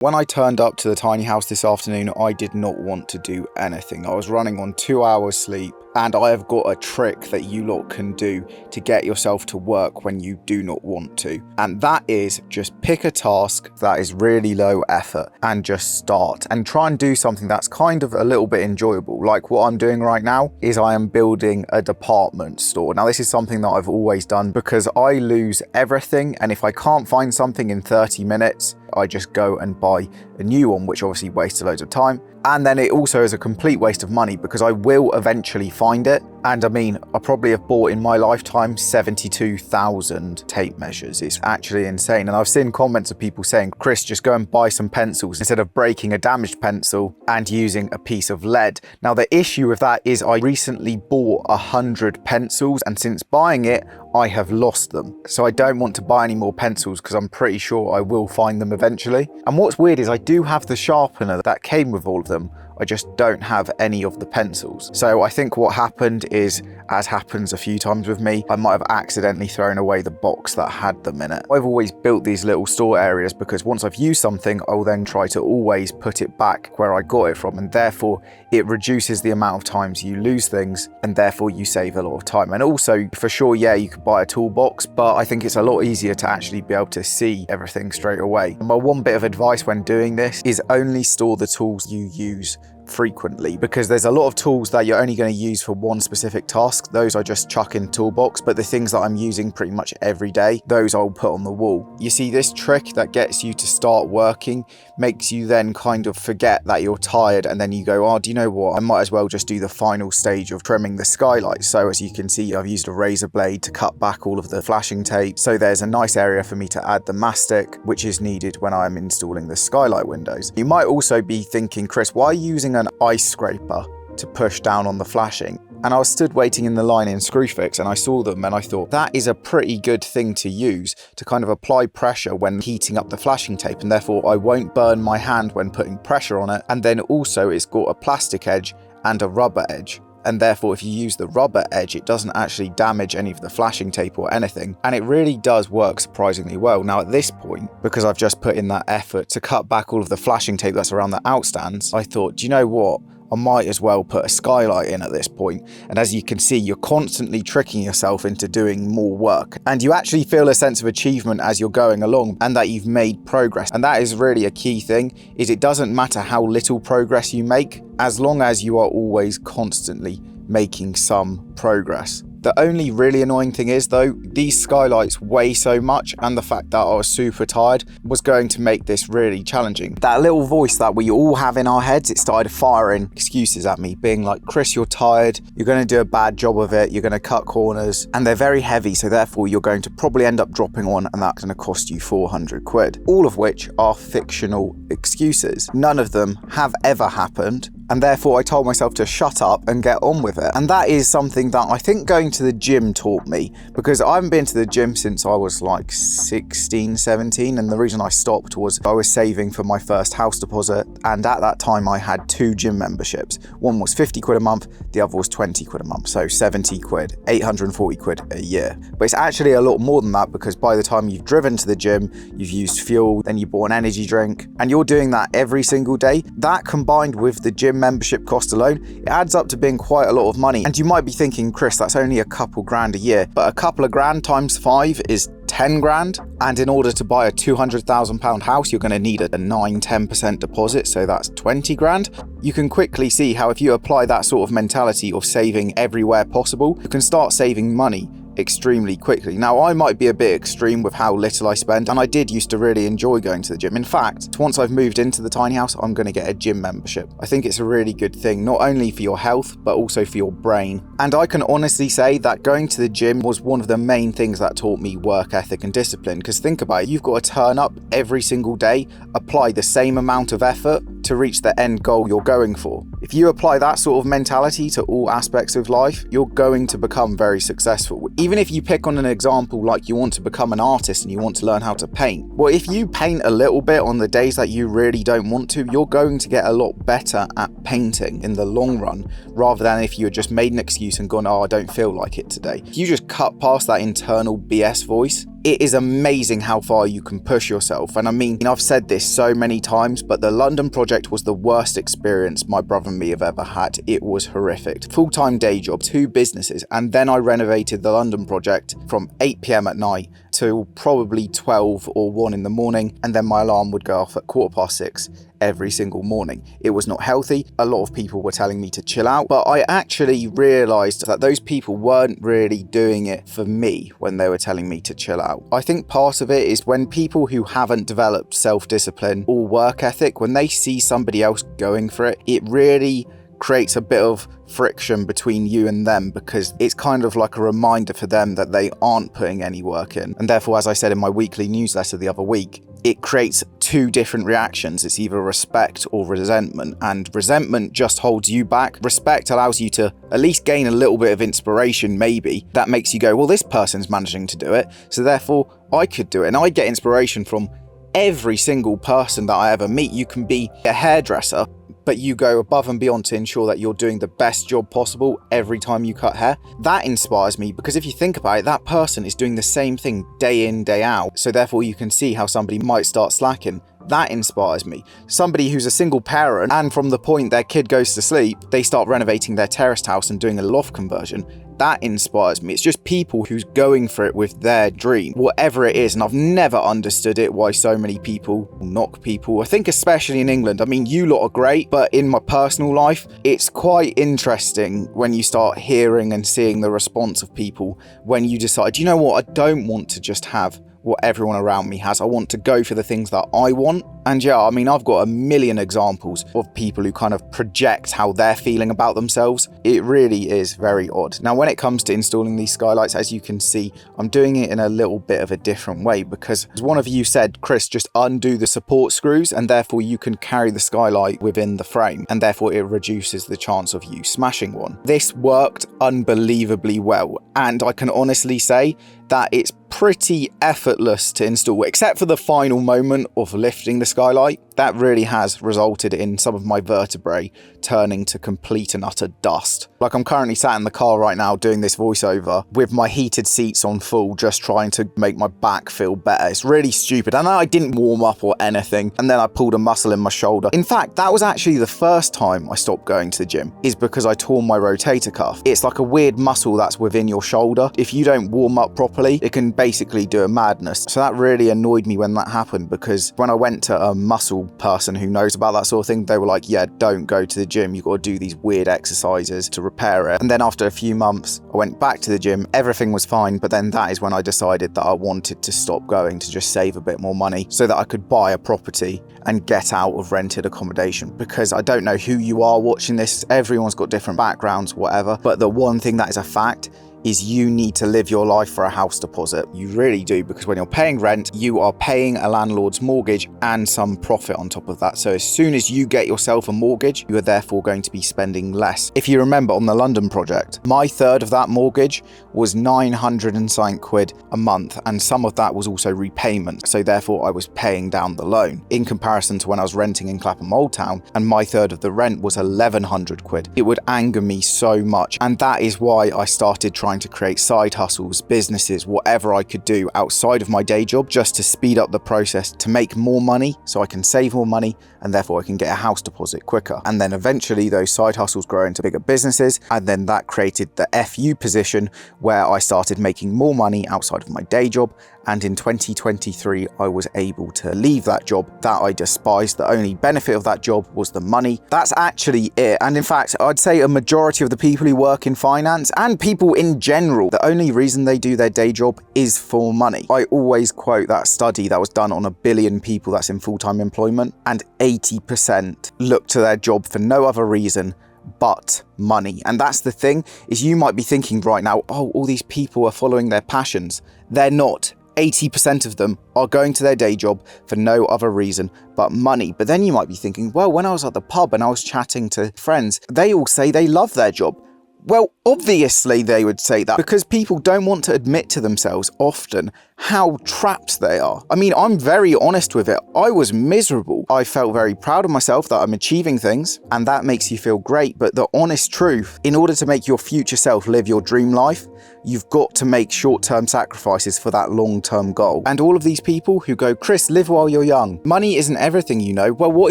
When I turned up to the tiny house this afternoon, I did not want to do anything. I was running on 2 hours sleep, and I have got a trick that you lot can do to get yourself to work when you do not want to. And that is just pick a task that is really low effort and just start and try and do something that's kind of a little bit enjoyable. Like what I'm doing right now is I am building a department store. Now this is something that I've always done because I lose everything, and if I can't find something in 30 minutes, I just go and buy a new one, which obviously wastes loads of time. And then it also is a complete waste of money because I will eventually find it. And I mean, I probably have bought in my lifetime 72,000 tape measures. It's actually insane. And I've seen comments of people saying, Chris, just go and buy some pencils instead of breaking a damaged pencil and using a piece of lead. Now, the issue with that is I recently bought 100 pencils, and since buying it, I have lost them. So I don't want to buy any more pencils because I'm pretty sure I will find them eventually. And what's weird is I do have the sharpener that came with all of them. I just don't have any of the pencils. So I think what happened is, as happens a few times with me, I might have accidentally thrown away the box that had them in it. I've always built these little store areas because once I've used something, I'll then try to always put it back where I got it from, and therefore it reduces the amount of times you lose things, and therefore you save a lot of time. And also, for sure, yeah, you could buy a toolbox, but I think it's a lot easier to actually be able to see everything straight away. And my one bit of advice when doing this is only store the tools you use frequently, because there's a lot of tools that you're only going to use for one specific task. Those I just chuck in toolbox, but the things that I'm using pretty much every day, those I'll put on the wall. You see, this trick that gets you to start working makes you then kind of forget that you're tired, and then you go, oh, do you know what, I might as well just do the final stage of trimming the skylight. So as you can see, I've used a razor blade to cut back all of the flashing tape, so there's a nice area for me to add the mastic, which is needed when I'm installing the skylight windows. You might also be thinking, Chris, why are you using an ice scraper to push down on the flashing? And I was stood waiting in the line in Screwfix, and I saw them and I thought that is a pretty good thing to use to kind of apply pressure when heating up the flashing tape, and therefore I won't burn my hand when putting pressure on it. And then also it's got a plastic edge and a rubber edge, and therefore if you use the rubber edge, it doesn't actually damage any of the flashing tape or anything, and it really does work surprisingly well. Now at this point, because I've just put in that effort to cut back all of the flashing tape that's around the outstands, I thought, do you know what, I might as well put a skylight in at this point. And as you can see, you're constantly tricking yourself into doing more work, and you actually feel a sense of achievement as you're going along and that you've made progress. And that is really a key thing, is it doesn't matter how little progress you make, as long as you are always constantly making some progress. The only really annoying thing is though, these skylights weigh so much, and the fact that I was super tired was going to make this really challenging. That little voice that we all have in our heads, it started firing excuses at me, being like, Chris, you're tired, you're going to do a bad job of it, you're going to cut corners, and they're very heavy, so therefore you're going to probably end up dropping one, and that's going to cost you 400 quid. All of which are fictional excuses. None of them have ever happened, and therefore I told myself to shut up and get on with it. And that is something that I think going to the gym taught me, because I haven't been to the gym since I was like 16, 17, and the reason I stopped was I was saving for my first house deposit, and at that time I had 2 gym memberships. One was 50 quid a month, the other was 20 quid a month, so 70 quid, 840 quid a year. But it's actually a lot more than that, because by the time you've driven to the gym, you've used fuel, then you bought an energy drink, and you're doing that every single day. That combined with the gym membership cost alone, it adds up to being quite a lot of money. And you might be thinking, Chris, that's only a couple grand a year, but a couple of grand times 5 is 10 grand. And in order to buy a £200,000 house, you're going to need a 9-10% deposit, so that's 20 grand. You can quickly see how if you apply that sort of mentality of saving everywhere possible, you can start saving money extremely quickly. Now, I might be a bit extreme with how little I spend, and I did used to really enjoy going to the gym. In fact, once I've moved into the tiny house, I'm going to get a gym membership. I think it's a really good thing, not only for your health, but also for your brain. And I can honestly say that going to the gym was one of the main things that taught me work ethic and discipline, because think about it, you've got to turn up every single day, apply the same amount of effort to reach the end goal you're going for. If you apply that sort of mentality to all aspects of life, you're going to become very successful. Even if you pick on an example like you want to become an artist and you want to learn how to paint, well, if you paint a little bit on the days that you really don't want to, you're going to get a lot better at painting in the long run, rather than if you had just made an excuse and gone, oh, I don't feel like it today. If you just cut past that internal BS voice It is amazing how far you can push yourself. And I mean, I've said this so many times, but the London project was the worst experience my brother and me have ever had. It was horrific. Full-time day job, 2 businesses, and then I renovated the London project from 8 p.m. at night till probably 12 or 1 in the morning, and then my alarm would go off at 6:15 every single morning. It was not healthy. A lot of people were telling me to chill out, but I actually realised that those people weren't really doing it for me when they were telling me to chill out. I think part of it is when people who haven't developed self-discipline or work ethic, when they see somebody else going for it, it really creates a bit of friction between you and them, because it's kind of like a reminder for them that they aren't putting any work in. And therefore, as I said in my weekly newsletter the other week, it creates 2 different reactions. It's either respect or resentment, and resentment just holds you back. Respect allows you to at least gain a little bit of inspiration, maybe. That makes you go, well, this person's managing to do it, so therefore I could do it. And I get inspiration from every single person that I ever meet. You can be a hairdresser, but you go above and beyond to ensure that you're doing the best job possible every time you cut hair. That inspires me, because if you think about it, that person is doing the same thing day in, day out. So therefore you can see how somebody might start slacking. That inspires me. Somebody who's a single parent, and from the point their kid goes to sleep, they start renovating their terraced house and doing a loft conversion. That inspires me. It's just people who's going for it with their dream, whatever it is. And I've never understood it, why so many people knock people. I think especially in England. I mean, you lot are great, but in my personal life, it's quite interesting when you start hearing and seeing the response of people when you decide, you know what, I don't want to just have what everyone around me has. I want to go for the things that I want. And yeah, I mean, I've got a million examples of people who kind of project how they're feeling about themselves. It really is very odd. Now, when it comes to installing these skylights, as you can see, I'm doing it in a little bit of a different way, because as one of you said, Chris, just undo the support screws and therefore you can carry the skylight within the frame, and therefore it reduces the chance of you smashing one. This worked unbelievably well, and I can honestly say that it's pretty effortless to install, except for the final moment of lifting the skylight. That really has resulted in some of my vertebrae turning to complete and utter dust. Like, I'm currently sat in the car right now doing this voiceover with my heated seats on full, just trying to make my back feel better. It's really stupid. And I didn't warm up or anything, and then I pulled a muscle in my shoulder. In fact, that was actually the first time I stopped going to the gym, is because I tore my rotator cuff. It's like a weird muscle that's within your shoulder. If you don't warm up properly, it can basically do a madness. So that really annoyed me when that happened, because when I went to a muscle person who knows about that sort of thing, they were like, yeah, don't go to the gym, you've got to do these weird exercises to repair it. And then after a few months, I went back to the gym, everything was fine, but then that is when I decided that I wanted to stop going to just save a bit more money so that I could buy a property and get out of rented accommodation. Because I don't know who you are watching this, everyone's got different backgrounds, whatever, but the one thing that is a fact is you need to live your life for a house deposit. You really do, because when you're paying rent, you are paying a landlord's mortgage and some profit on top of that. So as soon as you get yourself a mortgage, you are therefore going to be spending less. If you remember on the London project, my third of that mortgage was 900 and something quid a month, and some of that was also repayment. So therefore I was paying down the loan. In comparison to when I was renting in Clapham Old Town and my third of the rent was 1100 quid. It would anger me so much. And that is why I started trying to create side hustles, businesses, whatever I could do outside of my day job, just to speed up the process to make more money so I can save more money and therefore I can get a house deposit quicker. And then eventually those side hustles grow into bigger businesses, and then that created the FU position where I started making more money outside of my day job. And in 2023, I was able to leave that job that I despised. The only benefit of that job was the money. That's actually it. And in fact, I'd say a majority of the people who work in finance and people in general, the only reason they do their day job is for money. I always quote that study that was done on 1 billion people that's in full-time employment, and 80% look to their job for no other reason but money. And that's the thing, is you might be thinking right now, oh, all these people are following their passions. They're not. 80% of them are going to their day job for no other reason but money. But then you might be thinking, well, when I was at the pub and I was chatting to friends, they all say they love their job. Well, obviously they would say that because people don't want to admit to themselves often how trapped they are. I mean, I'm very honest with it. I was miserable. I felt very proud of myself that I'm achieving things, and that makes you feel great. But the honest truth, in order to make your future self live your dream life, you've got to make short-term sacrifices for that long-term goal. And all of these people who go, Chris, live while you're young. Money isn't everything, you know. Well, what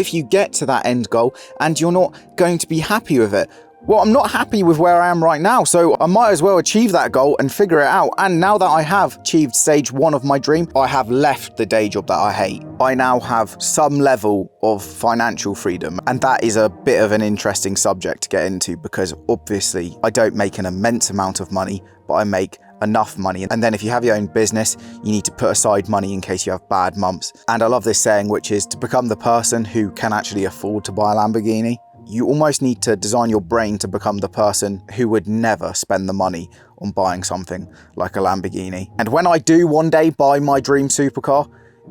if you get to that end goal and you're not going to be happy with it? Well, I'm not happy with where I am right now, so I might as well achieve that goal and figure it out. And now that I have achieved stage 1 of my dream, I have left the day job that I hate. I now have some level of financial freedom, and that is a bit of an interesting subject to get into because obviously I don't make an immense amount of money, but I make enough money. And then if you have your own business, you need to put aside money in case you have bad months. And I love this saying, which is to become the person who can actually afford to buy a Lamborghini, you almost need to design your brain to become the person who would never spend the money on buying something like a Lamborghini. And when I do one day buy my dream supercar,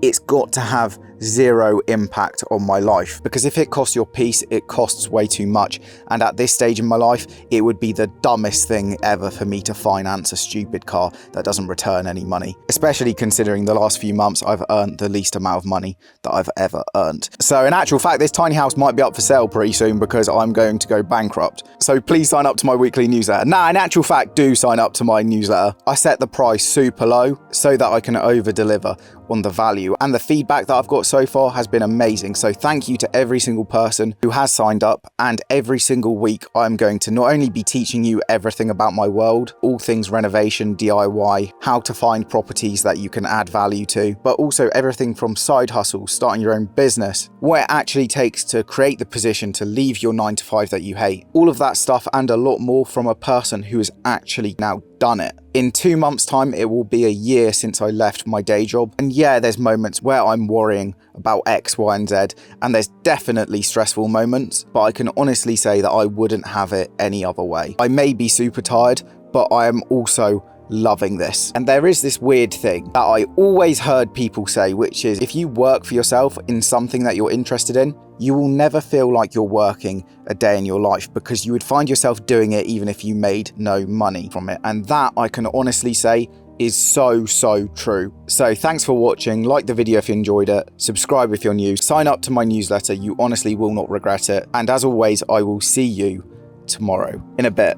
it's got to have zero impact on my life, because if it costs your peace, it costs way too much. And at this stage in my life, it would be the dumbest thing ever for me to finance a stupid car that doesn't return any money, especially considering the last few months I've earned the least amount of money that I've ever earned. So in actual fact, this tiny house might be up for sale pretty soon because I'm going to go bankrupt. So please sign up to my weekly newsletter. Nah, in actual fact, do sign up to my newsletter. I set the price super low so that I can over deliver on the value, and the feedback that I've got so far has been amazing. So thank you to every single person who has signed up, and every single week I'm going to not only be teaching you everything about my world, all things renovation, DIY, how to find properties that you can add value to, but also everything from side hustles, starting your own business, what it actually takes to create the position to leave your 9-to-5 that you hate, all of that stuff and a lot more from a person who has actually now done it. In 2 months' time, it will be a year since I left my day job. And yeah, there's moments where I'm worrying about X, Y, and Z, and there's definitely stressful moments, but I can honestly say that I wouldn't have it any other way. I may be super tired, but I am also loving this. And there is this weird thing that I always heard people say, which is if you work for yourself in something that you're interested in, you will never feel like you're working a day in your life, because you would find yourself doing it even if you made no money from it. And that, I can honestly say, is so true. So thanks for watching. Like the video if you enjoyed it, subscribe if you're new, sign up to my newsletter, you honestly will not regret it. And as always, I will see you tomorrow in a bit.